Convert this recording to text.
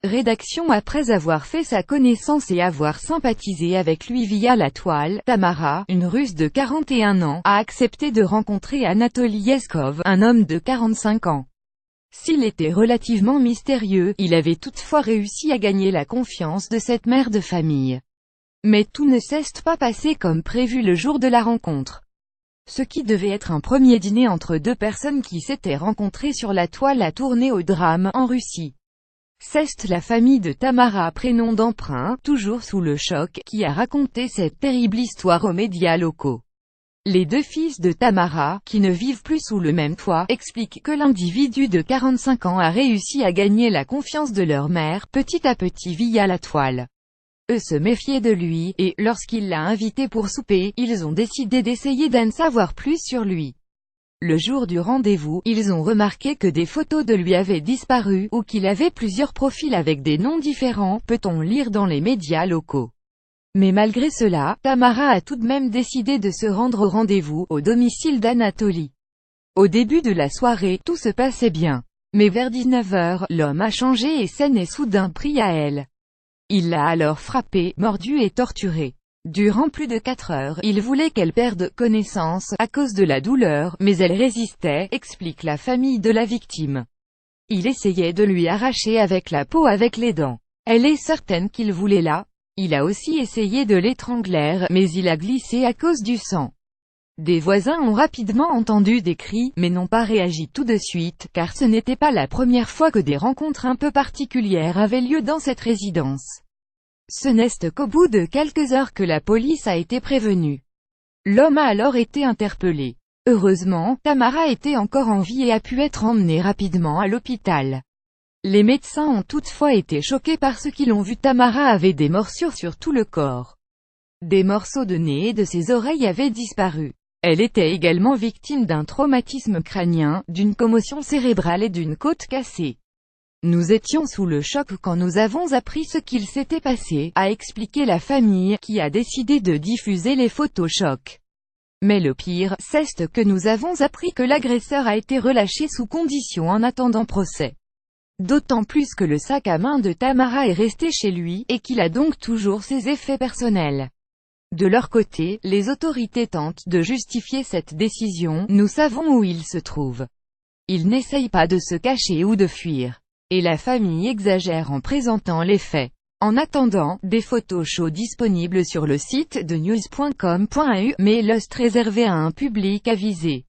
Rédaction. Après avoir fait sa connaissance et avoir sympathisé avec lui via la toile, Tamara, une Russe de 41 ans, a accepté de rencontrer Anatoly Yeskov, un homme de 45 ans. S'il était relativement mystérieux, il avait toutefois réussi à gagner la confiance de cette mère de famille. Mais tout ne s'est pas passé comme prévu le jour de la rencontre. Ce qui devait être un premier dîner entre deux personnes qui s'étaient rencontrées sur la toile a tourné au drame, en Russie. C'est la famille de Tamara, prénom d'emprunt, toujours sous le choc, qui a raconté cette terrible histoire aux médias locaux. Les deux fils de Tamara, qui ne vivent plus sous le même toit, expliquent que l'individu de 45 ans a réussi à gagner la confiance de leur mère, petit à petit via la toile. Eux se méfiaient de lui, et, lorsqu'il l'a invité pour souper, ils ont décidé d'essayer d'en savoir plus sur lui. Le jour du rendez-vous, ils ont remarqué que des photos de lui avaient disparu, ou qu'il avait plusieurs profils avec des noms différents, peut-on lire dans les médias locaux. Mais malgré cela, Tamara a tout de même décidé de se rendre au rendez-vous, au domicile d'Anatoly. Au début de la soirée, tout se passait bien. Mais vers 19h, l'homme a changé et s'en est soudain pris à elle. Il l'a alors frappée, mordue et torturée. Durant plus de 4 heures, il voulait qu'elle perde connaissance, à cause de la douleur, mais elle résistait, explique la famille de la victime. Il essayait de lui arracher avec la peau avec les dents. Elle est certaine qu'il voulait la. Il a aussi essayé de l'étrangler, mais il a glissé à cause du sang. Des voisins ont rapidement entendu des cris, mais n'ont pas réagi tout de suite, car ce n'était pas la première fois que des rencontres un peu particulières avaient lieu dans cette résidence. Ce n'est qu'au bout de quelques heures que la police a été prévenue. L'homme a alors été interpellé. Heureusement, Tamara était encore en vie et a pu être emmenée rapidement à l'hôpital. Les médecins ont toutefois été choqués par ce qu'ils ont vu. Tamara avait des morsures sur tout le corps. Des morceaux de nez et de ses oreilles avaient disparu. Elle était également victime d'un traumatisme crânien, d'une commotion cérébrale et d'une côte cassée. Nous étions sous le choc quand nous avons appris ce qu'il s'était passé, a expliqué la famille, qui a décidé de diffuser les photos choc. Mais le pire, c'est que nous avons appris que l'agresseur a été relâché sous condition en attendant procès. D'autant plus que le sac à main de Tamara est resté chez lui, et qu'il a donc toujours ses effets personnels. De leur côté, les autorités tentent de justifier cette décision. Nous savons où il se trouve. Il n'essaye pas de se cacher ou de fuir. Et la famille exagère en présentant les faits. En attendant, des photos chaudes disponibles sur le site de news.com.au, mais l'ust réservé à un public avisé.